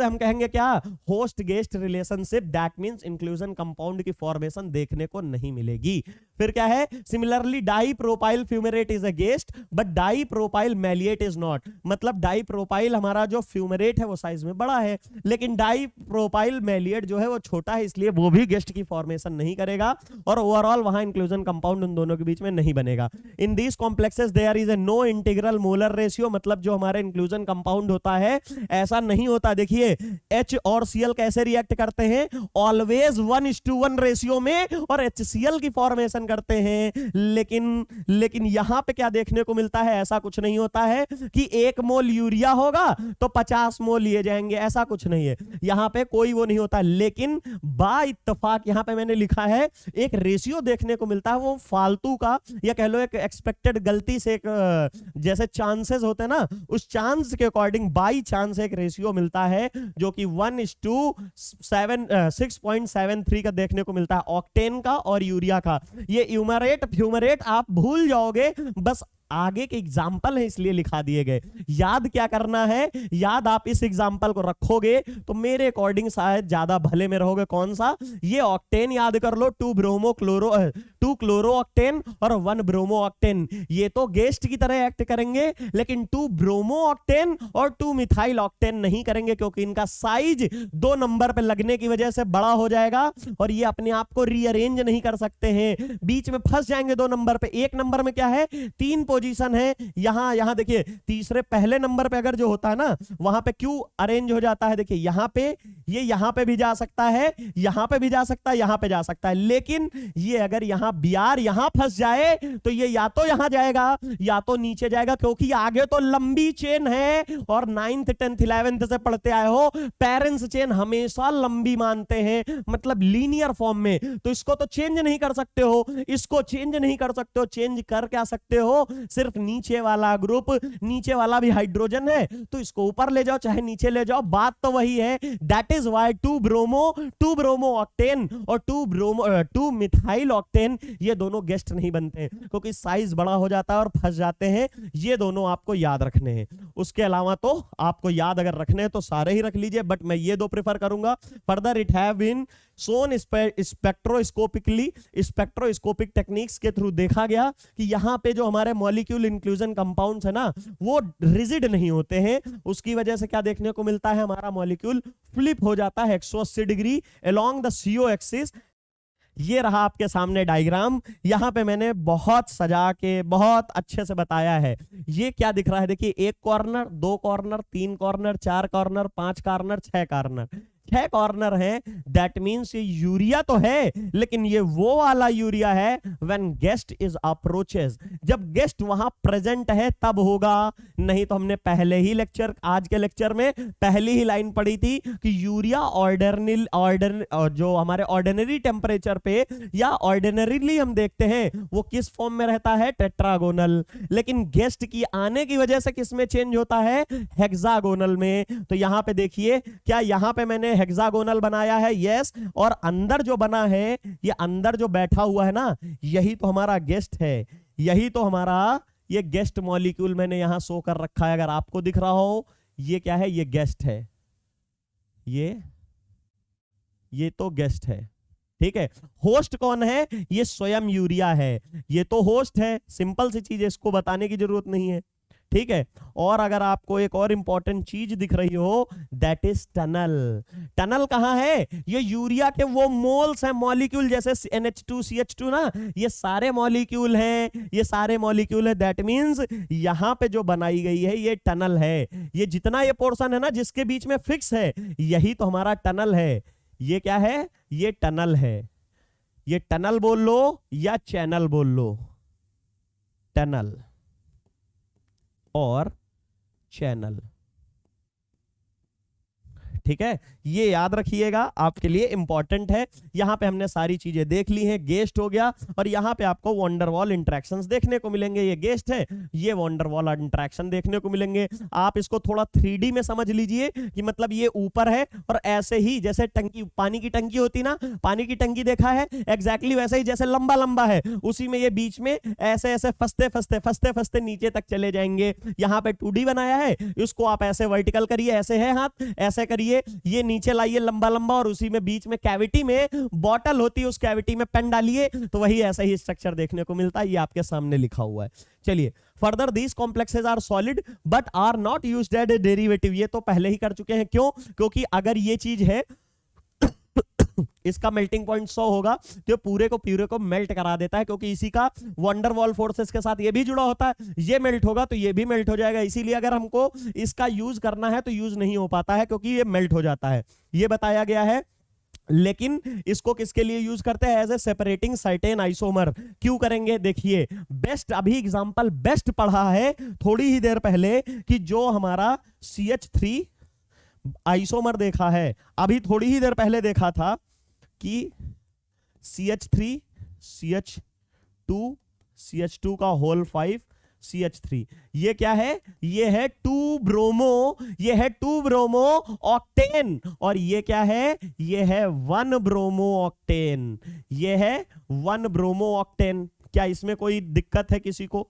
Speaker 2: हम कहेंगे क्या, host guest relationship, that means inclusion compound की फॉर्मेशन देखने को नहीं मिलेगी। फिर क्या है, similarly di propyl fumarate is a guest but di propyl maleate is not. मतलब डाई प्रोपाइल हमारा जो फ्यूमेरेट है वो साइज में बड़ा है, लेकिन डाई प्रोपाइल मैलिएट जो है वो छोटा है, इसलिए वो भी गेस्ट की फॉर्मेशन नहीं करेगा और ओवरऑल वहां इंक्लूजन कंपाउंड उन दोनों के बीच में नहीं बनेगा। In these complexes there is a no integral molar ratio, मतलब जो हमारे इंक्लूजन कंपाउंड होता है ऐसा नहीं होता। देखिए H और Cl कैसे रिएक्ट करते हैं, ऑलवेज 1:1 रेशियो में और HCl की फॉर्मेशन करते हैं, लेकिन यहां पे क्या देखने को मिलता है, ऐसा कुछ नहीं होता है कि 1 मोल यूरिया होगा तो 50 मोल लिए जाएंगे, ऐसा कुछ नहीं है, यहां पे कोई वो नहीं होता। लेकिन बा इत्तेफाक यहां पे मैंने लिखा है एक रेशियो देखने को मिलता है, वो फालतू का या कह लो एक एक्सपेक्टेड गलती से एक जैसे चांसेस होते हैं ना, उस चांस के अकॉर्डिंग बाई चांस एक रेशियो मिलता है जो कि 1:6.73 का देखने को मिलता है ऑक्टेन का और यूरिया का। ये यूमरेट फ्यूमरेट आप भूल जाओगे, बस आगे के एग्जाम्पल है इसलिए लिखा दिए गए। याद क्या करना है, याद आप इस एग्जाम्पल को रखोगे तो मेरे अकॉर्डिंग शायद ज्यादा भले में रहोगे। कौन सा, ये ऑक्टेन याद कर लो, 2 क्लोरो ऑक्टेन और 1 ब्रोमो ऑक्टेन, ये तो गेस्ट की तरह एक्ट करेंगे, लेकिन 2 ब्रोमो ऑक्टेन और 2 मिथाइल ऑक्टेन नहीं करेंगे, क्योंकि इनका साइज 2 नंबर पे लगने की वजह से बड़ा हो जाएगा और ये अपने आप को रीअरेंज नहीं कर सकते हैं, बीच में फंस जाएंगे 2 नंबर पे। 1 नंबर में क्या है, 3 पोजीशन है, यहां देखिए तीसरे पहले नंबर पे अगर जो होता है ना वहां पे क्यों अरेंज हो जाता है, देखिए यहां पे ये यहां पे भी जा सकता है, यहां पे भी जा सकता है, यहां पे जा सकता है, लेकिन ये अगर यहां Br यहां फंस जाए तो ये या तो यहां जाएगा या तो नीचे जाएगा, क्योंकि आगे तो लंबी चेन है और 9th 10th 11th से पढ़ते आए हो, पेरेंट्स चेन हमेशा लंबी मानते हैं, मतलब लीनियर फॉर्म में, तो इसको तो चेंज नहीं कर सकते हो, इसको चेंज नहीं कर सकते हो, चेंज कर क्या सकते हो, सिर्फ नीचे वाला ग्रुप, नीचे वाला भी हाइड्रोजन है तो इसको ऊपर ले जाओ चाहे नीचे ले जाओ, बात तो वही है। That is why 2 bromo octane और 2 मिथाइल ऑक्टेन ये दोनों गेस्ट नहीं बनते, क्योंकि साइज बड़ा हो जाता है और फंस जाते हैं। ये दोनों आपको याद रखने हैं, उसके अलावा तो आपको याद अगर रखने हैं तो सारे ही रख लीजिए, बट मैं ये 2 प्रेफर करूंगा। Further it have been shown spectroscopic techniques के थ्रू देखा गया कि यहां पे जो हमारे मॉलिक्यूल इंक्लूजन कंपाउंड्स है ना वो रिजिड नहीं होते हैं, उसकी वजह से क्या देखने को मिलता है, हमारा मॉलिक्यूल फ्लिप हो जाता है 180 degree along the CO axis ये रहा आपके सामने डायग्राम। यहां पे मैंने बहुत सजा के बहुत अच्छे से बताया है। ये क्या दिख रहा है, देखिए, एक कॉर्नर, दो कॉर्नर, तीन कॉर्नर, चार कॉर्नर, पांच कॉर्नर, छह कॉर्नर, छह कॉर्नर है। दैट मींस ये यूरिया तो है, लेकिन ये वो वाला यूरिया है व्हेन गेस्ट इज अप्रोचेस, जब गेस्ट वहां प्रेजेंट है तब होगा। नहीं तो हमने पहले ही लेक्चर, आज के लेक्चर में पहली ही लाइन पढ़ी थी कि यूरिया जो हमारे ऑर्डिनरी टेम्परेचर पे या ऑर्डिनरीली हम देखते हैं वो किस फॉर्म में रहता है, टेट्रागोनल। लेकिन गेस्ट की आने की वजह से किस में चेंज होता है, हेक्सागोनल में। तो यहां पे देखिए, क्या यहां पे मैंने हेक्सागोनल बनाया है, यस, और अंदर जो बना है, ये अंदर जो बैठा हुआ है ना, यही तो हमारा गेस्ट है, यही तो हमारा ये गेस्ट मॉलिक्यूल मैंने यहां शो कर रखा है। अगर आपको दिख रहा हो, ये क्या है, ये गेस्ट है, ये तो गेस्ट है, ठीक है। होस्ट कौन है, ये स्वयं यूरिया है, ये तो होस्ट है। सिंपल सी चीज है, इसको बताने की जरूरत नहीं है, ठीक है। और अगर आपको एक और इंपॉर्टेंट चीज दिख रही हो, दैट इज टनल। टनल कहां है, ये यूरिया के वो मोल्स हैं, मॉलिक्यूल, जैसे NH2 CH2 ना, ये सारे मॉलिक्यूल हैं, ये सारे मॉलिक्यूल है। दैट मींस यहां पे जो बनाई गई है ये टनल है। ये जितना ये पोर्शन है ना जिसके बीच में फिक्स है, यही तो हमारा टनल है। ये क्या है, ये टनल है। ये टनल बोल लो या चैनल बोल लो, टनल और चैनल, ठीक है। ये याद रखिएगा, आपके लिए इंपॉर्टेंट है। यहां पे हमने सारी चीजें देख ली हैं, गेस्ट हो गया, और यहां पे आपको वंडरवॉल इंटरेक्शंस देखने को मिलेंगे। ये गेस्ट है, ये वंडरवॉल इंटरेक्शन देखने को मिलेंगे। आप इसको थोड़ा 3D में समझ लीजिए कि मतलब ये ऊपर है, और ऐसे ही जैसे टंकी, पानी की टंकी होती ना, पानी की टंकी देखा है, एग्जैक्टली वैसे ही, जैसे लंबा लंबा है, उसी में ये बीच में ऐसे ऐसे फंसते फंसते फंसते फंसते नीचे तक चले जाएंगे। यहां पे 2D बनाया है, इसको आप ऐसे वर्टिकल करिए, ऐसे है हाथ, ऐसे करिए, ये नीचे लाइए लंबा लंबा, और उसी में बीच में कैविटी में बॉटल होती है, उस कैविटी में पेन डालिए, तो वही ऐसा ही स्ट्रक्चर देखने को मिलता है। ये आपके सामने लिखा हुआ है। चलिए, further these complexes are solid but are not used as a derivative. ये तो पहले ही कर चुके हैं, क्यों, क्योंकि अगर ये चीज है इसका मेल्टिंग पॉइंट 100 होगा तो पूरे को मेल्ट करा देता है, क्योंकि इसी का वंडरवॉल फोर्सेस के साथ ये भी जुड़ा होता है। ये मेल्ट होगा तो ये भी मेल्ट हो जाएगा, इसीलिए अगर हमको इसका यूज करना है तो यूज नहीं हो पाता है, क्योंकि ये मेल्ट हो जाता है, ये बताया गया है। लेकिन इसको किसके लिए यूज करते हैं, एज ए सेपरेटिंग साइटेन आइसोमर। क्यों करेंगे, देखिए, बेस्ट, अभी एग्जांपल बेस्ट पढ़ा है थोड़ी ही देर पहले, कि जो हमारा CH3 आइसोमर देखा है, अभी थोड़ी ही देर पहले देखा था कि CH3 CH2 का होल 5 CH3, ये क्या है, ये है 2 ब्रोमो, ये है 2 ब्रोमो ऑक्टेन, और ये क्या है, ये है 1 ब्रोमो ऑक्टेन, ये है 1 ब्रोमो ऑक्टेन। क्या इसमें कोई दिक्कत है किसी को?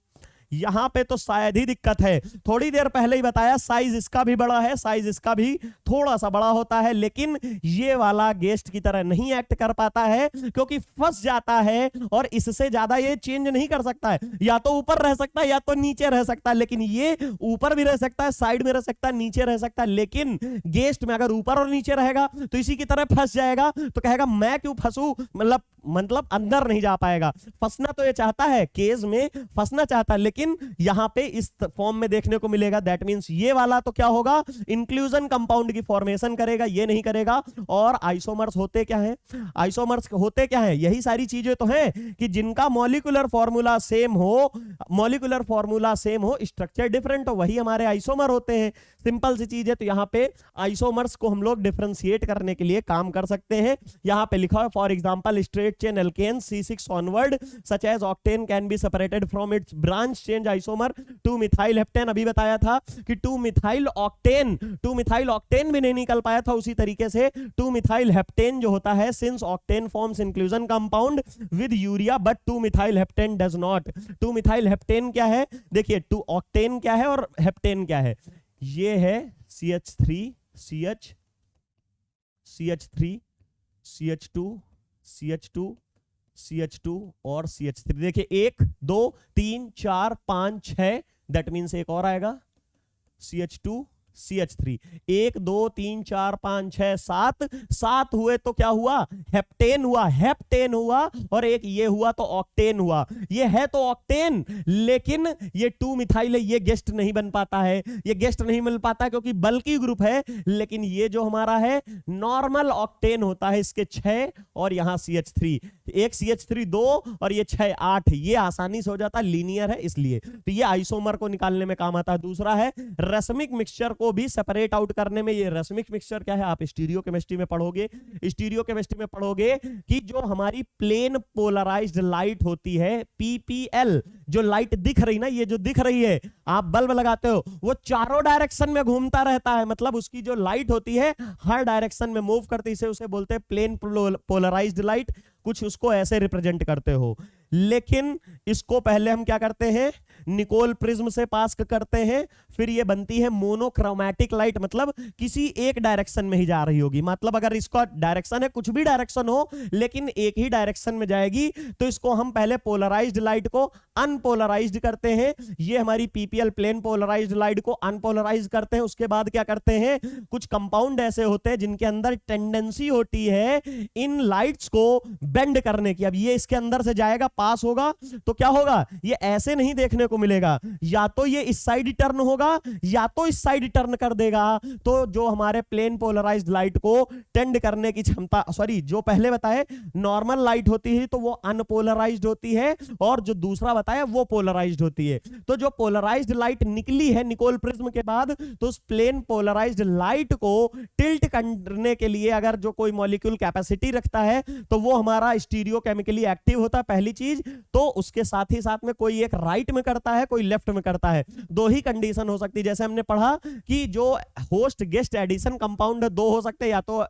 Speaker 2: यहां पे तो शायद ही दिक्कत है। थोड़ी देर पहले ही बताया, साइज इसका भी बड़ा है, साइज इसका भी थोड़ा सा बड़ा होता है, लेकिन ये वाला गेस्ट की तरह नहीं एक्ट कर पाता है, क्योंकि फंस जाता है, और इससे ज्यादा ये चेंज नहीं कर सकता है। या तो ऊपर रह सकता है या तो नीचे रह सकता है, लेकिन ये ऊपर भी रह सकता है, साइड में रह सकता है, नीचे रह सकता है। लेकिन गेस्ट में अगर ऊपर और नीचे रहेगा तो इसी की तरह फंस जाएगा, तो कहेगा मैं क्यों फंसू, मतलब अंदर नहीं जा पाएगा। फंसना तो ये चाहता है, केज में फंसना चाहता है, लेकिन यहां पे इस फॉर्म में देखने को मिलेगा। दैट मींस ये वाला तो क्या होगा, इंक्लूजन कंपाउंड की फॉर्मेशन करेगा, ये नहीं करेगा। और आइसोमर्स होते क्या हैं, आइसोमर्स होते क्या हैं, यही सारी चीजें तो हैं कि जिनका मॉलिक्यूलर फॉर्मूला सेम हो, मॉलिक्यूलर फॉर्मूला सेम हो, स्ट्रक्चर डिफरेंट हो, वही हमारे आइसोमर होते हैं। सिंपल सी चीज है। तो यहां पे आइसोमर्स को हम लोग डिफरेंशिएट करने के लिए काम कर सकते हैं। यहां पे लिखा है, for example straight chain alkane C6 onward such as octane can be separated from its branch change isomer to methyl heptane। अभी बताया था कि 2-methyl octane भी नहीं निकल पाया था। उसी तरीके से 2-methyl heptane जो होता है, since octane forms inclusion compound with urea but 2-methyl heptane does not। 2-methyl heptane क्या है, देखिए 2 octane क्या है और हेप्टेन क्या है। ये है CH3 CH2 और CH3। देखिए 1 2 3 4 5 6, दैट मीन्स एक और आएगा CH2 CH3। 1 2 3 4 5 6 7 7 हुए तो क्या हुआ, हेप्टेन हुआ, हेप्टेन हुआ, और एक ये हुआ तो ऑक्टेन हुआ। ये है तो ऑक्टेन, लेकिन ये 2 मिथाइल है, ये गेस्ट नहीं बन पाता है, ये गेस्ट नहीं मिल पाता क्योंकि बल्कि ग्रुप है। लेकिन ये जो हमारा है नॉर्मल ऑक्टेन होता है, इसके 6 और यहां CH3, एक CH3 2 और ये 6 8, ये आसानी से हो जाता है, लीनियर है इसलिए। तो ये आइसोमर को निकालने में काम आता है। दूसरा है रसमिक मिक्सचर को भी सेपरेट आउट करने में। ये रसमिक मिक्सचर क्या है, आप स्टीरियो केमिस्ट्री में पढ़ोगे, स्टीरियो केमिस्ट्री में पढ़ोगे कि जो हमारी प्लेन पोलराइज्ड लाइट होती है, PPL, जो लाइट दिख रही ना, ये जो दिख रही है, आप बल्ब लगाते हो, वो चारों डायरेक्शन में घूमता रहता है, मतलब उसकी जो लाइट होती है हर डायरेक्शन में मूव करती है, उसे बोलते हैं प्लेन पोलराइज्ड लाइट। कुछ उसको ऐसे रिप्रेजेंट करते हो। लेकिन इसको पहले हम क्या करते हैं, निकोल प्रिज्म से पास करते हैं, फिर ये बनती है मोनोक्रोमैटिक लाइट, मतलब किसी एक डायरेक्शन में ही जा रही होगी। मतलब अगर इसका डायरेक्शन है, कुछ भी डायरेक्शन हो, लेकिन एक ही डायरेक्शन में जाएगी, तो इसको हम पहले पोलराइज्ड लाइट को अनपोलराइज्ड करते हैं। ये हमारी PPL प्लेन पोलराइज्ड लाइट को अनपोलराइज करते हैं। उसके बाद क्या करते हैं, कुछ कंपाउंड ऐसे होते हैं जिनके अंदर टेंडेंसी होती है इन लाइट्स को बेंड करने की। अब ये इसके अंदर से जाएगा, पास होगा, तो क्या होगा, ये ऐसे नहीं देखने को मिलेगा, या तो ये इस साइड टर्न होगा या तो इस साइड टर्न कर देगा। तो जो हमारे प्लेन पोलराइज्ड लाइट को टेंड करने की क्षमता, सॉरी, जो पहले बताए नॉर्मल लाइट होती है तो वो अनपोलराइज्ड होती है, और जो दूसरा बताया वो पोलराइज्ड होती है। तो जो पोलराइज्ड लाइट निकली है निकोल प्रिज्म के बाद, तो उस प्लेन पोलराइज्ड लाइट को टिल्ट करने के लिए अगर जो कोई मॉलिक्यूल कैपेसिटी रखता है, तो वो हमारा स्टीरियो केमिकली एक्टिव होता है, पहली चीज। तो उसके साथ ही साथ में कोई एक राइट में करता है, कोई लेफ्ट में करता है। दो ही कंडीशन हो सकती है, जैसे हमने पढ़ा कि जो होस्ट गेस्ट एडिशन कंपाउंड दो हो सकते हैं, या तो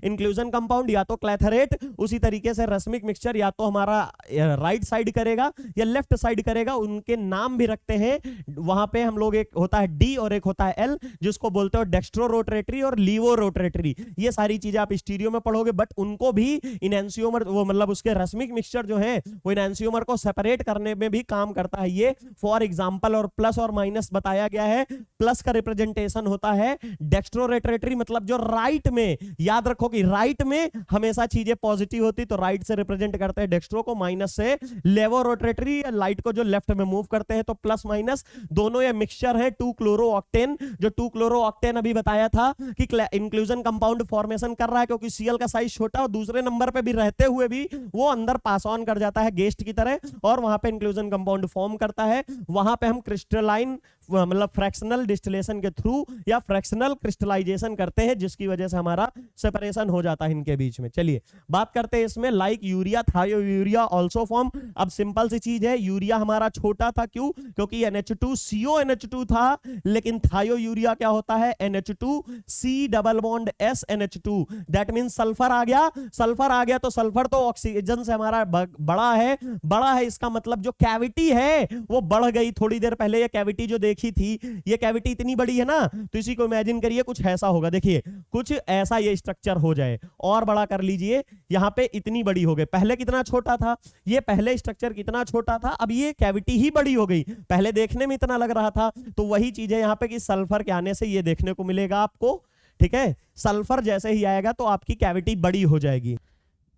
Speaker 2: इंक्लूजन कंपाउंड या तो क्लैथरेट। उसी तरीके से रसमिक मिक्सचर या तो हमारा राइट साइड करेगा या लेफ्ट साइड करेगा। उनके नाम भी रखते हैं, वहां पे हम लोग, एक होता है D और एक होता है L, जिसको बोलते हो डेक्स्ट्रो रोटरेटरी और लीवो रोटरेटरी। ये सारी चीजें आप स्टीरियो में पढ़ोगे, बट उनको भी इनएंसियोमर, वो मतलब उसके रसमिक मिक्सचर जो है वो इनएंसियोमर को सेपरेट करने में भी काम करता है। ये फॉर एग्जांपल, और प्लस और माइनस बताया गया है। प्लस का रिप्रेजेंटेशन होता है डेक्स्ट्रो रोटरेटरी, मतलब जो राइट में, याद रखो कि राइट में हमेशा चीजें पॉजिटिव होती, तो राइट से रिप्रेजेंट करते हैं डेक्स्ट्रो को। माइनस से लेवो रोटरेटरी, लाइट को जो लेफ्ट में मूव करते हैं, तो प्लस माइनस दोनों ये मिक्सचर है 2 क्लोरो ऑक्टेन। जो 2 क्लोरो ऑक्टेन अभी बताया था कि इंक्लूजन कंपाउंड फॉर्मेशन कर रहा है, क्योंकि Cl का साइज छोटा और दूसरे नंबर पे भी रहते हुए भी वो अंदर पास ऑन कर जाता है गेस्ट की तरह, और वहां पे इंक्लूजन कंपाउंड फॉर्म करता है। वहां पे हम क्रिस्टलाइन, मतलब फ्रैक्शनल डिस्टिलेशन के थ्रू या फ्रैक्शनल क्रिस्टलाइजेशन करते हैं, जिसकी वजह से हमारा सेपरेशन हो जाता है इनके बीच में। चलिए बात करते हैं इसमें, लाइक यूरिया, थायो यूरिया ऑल्सो फॉर्म। अब सिंपल सी चीज है, यूरिया हमारा छोटा था, क्यों, क्योंकि NH2CO NH2 था, लेकिन थायो यूरिया क्या होता है, NH2C double bond SNH2, that mean sulphur आ गया। सल्फर आ गया तो सल्फर तो ऑक्सीजन से हमारा बड़ा है, बड़ा है, इसका मतलब जो कैविटी है वो बढ़ गई। थोड़ी देर पहले ये कैविटी जो देखी थी, ये कैविटी इतनी बड़ी है ना, तो इसी को इमेजिन करिए कुछ ऐसा होगा। देखिए कुछ ऐसा ये स्ट्रक्चर हो जाए, और बड़ा कर लीजिए, यहां पे इतनी बड़ी हो गई। पहले कितना छोटा था, ये पहले स्ट्रक्चर कितना छोटा था, अब ये कैविटी ही बड़ी हो गई, पहले देखने में इतना लग रहा था। तो वही चीज है यहां पे कि सल्फर के आने से ये देखने को मिलेगा आपको, ठीक है। सल्फर जैसे ही आएगा तो आपकी कैविटी बड़ी हो जाएगी।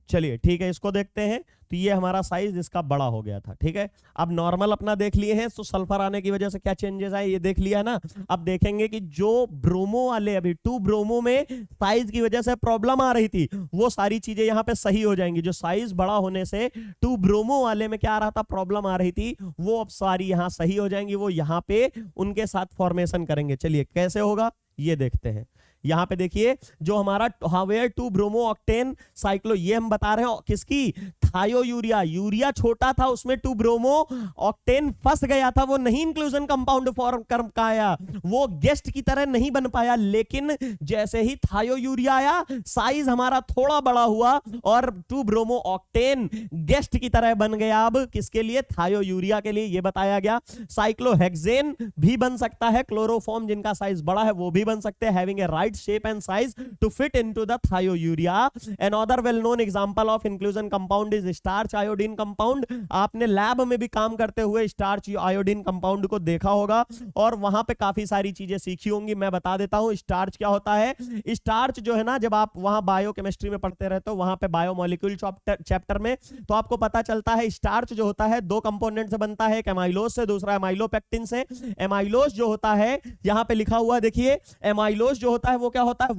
Speaker 2: चलिए ठीक है, इसको देखते हैं। तो ये हमारा साइज इसका बड़ा हो गया था, ठीक है। अब नॉर्मल अपना देख लिए हैं, तो सल्फर आने की वजह से क्या चेंजेस आए ये देख लिया ना। अब देखेंगे कि जो ब्रोमो वाले, अभी 2 ब्रोमो में साइज की वजह से प्रॉब्लम आ रही थी, वो सारी चीजें यहाँ पे सही हो जाएंगी। जो साइज बड़ा होने से 2 ब्रोमो वाले में क्या आ रहा था, प्रॉब्लम आ रही थी, वो अब सारी यहाँ सही हो जाएंगी। वो यहाँ पे उनके साथ फॉर्मेशन करेंगे। चलिए कैसे होगा ये देखते हैं। यहां पे देखिए, जो हमारा हावेयर 2 ब्रोमो ऑक्टेन साइक्लो, ये हम बता रहे हैं किसकी, थायो यूरिया। यूरिया छोटा था, उसमें 2 ब्रोमो ऑक्टेन फंस गया था, वो नहीं इंक्लूजन कंपाउंड फॉर्म कर पाया, वो गेस्ट की तरह नहीं बन पाया। लेकिन जैसे ही थायो यूरिया आया, साइज हमारा थोड़ा बड़ा हुआ और 2 ब्रोमो ऑक्टेन गेस्ट की तरह बन गया। अब किसके लिए, थायो यूरिया के लिए, ये बताया गया। साइक्लोहेक्सेन भी बन सकता है, क्लोरोफॉर्म जिनका साइज बड़ा है वो भी बन सकते हैं, having a right right shape and size to fit into the thiourea. Another well-known example of inclusion compound is starch iodine compound. आपने लैब में भी काम करते हुए स्टार्च आयोडीन कंपाउंड को देखा होगा और वहां पे काफी सारी चीजें सीखी होंगी. मैं बता देता हूं स्टार्च क्या होता है. स्टार्च जो है ना, जब आप वहां बायोकेमिस्ट्री में पढ़ते रहते हो, वहां पे बायोमोलिक्यूल चैप्टर में, तो आपको पता चलता है स्टार्च जो होता है दो कंपोनेंट से बनता है, एक एमाइलोज से, दूसरा एमाइलोपेक्टिन से. एमाइलोज जो होता है, यहां पे लिखा हुआ देखिए, एमाइलोज जो होता है वो क्या होता है,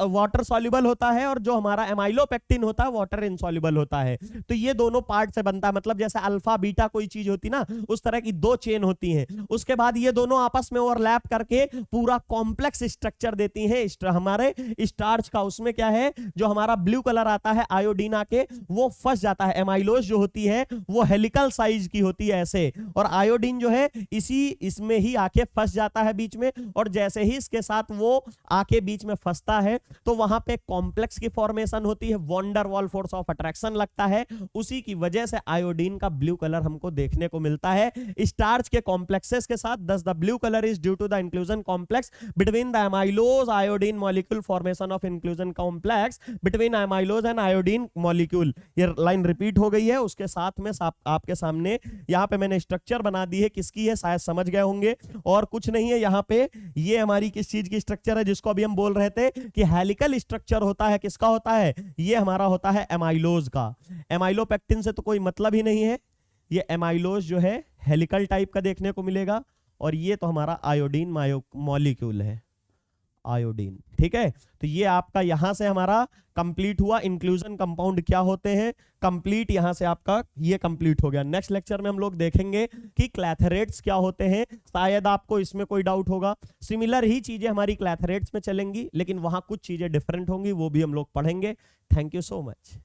Speaker 2: वाटर सॉल्युबल होता है, और जो हमारा एमाइलोपेक्टिन होता है वाटर इनसॉल्युबल होता है. तो ये दोनों पार्ट से बनता है, मतलब जैसे अल्फा बीटा कोई चीज होती ना, उस तरह की दो चेन होती हैं. उसके बाद ये दोनों आपस में ओवरलैप करके पूरा कॉम्प्लेक्स स्ट्रक्चर देती हैं हमारे स्टार्च का. उसमें क्या है, जो हमारा ब्लू कलर आता है आयोडीन आके वो फंस जाता है. एमाइलोज जो होती है वो हेलिकल साइज की होती है ऐसे, और आयोडीन जो है इसमें ही आके फंस जाता है बीच में, और जैसे ही इसके साथ वो आके बीच में फंसता है तो वहां पे कॉम्प्लेक्स की फॉर्मेशन होती है, van der Waals force of attraction लगता है. उसी की वजह से आयोडीन का ब्लू कलर हमको देखने को मिलता है स्टार्च के कॉम्प्लेक्सेस के साथ. Thus the blue colour is due to the inclusion complex between the amylose iodine molecule, formation of inclusion complex between amylose and iodine molecule. ये लाइन रिपीट हो गई है. उसके साथ में आपके सामने यहां पे मैंने स्ट्रक्चर बना दी है, किसकी है शायद समझ गए होंगे, और कुछ नहीं है. यहां पे ये हमारी किस चीज की स्ट्रक्चर है, जिसको अभी हम बोल रहे थे कि हेलिकल स्ट्रक्चर होता है. किसका होता है, ये हमारा होता है एमाइलोज का. एमाइलोपेक्टिन से तो कोई मतलब ही नहीं है. ये एमाइलोज जो है हेलिकल टाइप का देखने को मिलेगा, और ये तो हमारा आयोडीन मॉलिक्यूल है, आयोडीन. ठीक है, तो ये आपका यहां से हमारा कंप्लीट हुआ. इंक्लूजन कंपाउंड क्या होते हैं, कंप्लीट यहां से आपका ये कंप्लीट हो गया. नेक्स्ट लेक्चर में हम लोग देखेंगे कि क्लैथरेट्स क्या होते हैं. शायद आपको इसमें कोई डाउट होगा. सिमिलर ही चीजें हमारी क्लैथरेट्स में चलेंगी, लेकिन वहां कुछ चीजें डिफरेंट होंगी, वो भी हम लोग पढ़ेंगे. Thank you so much.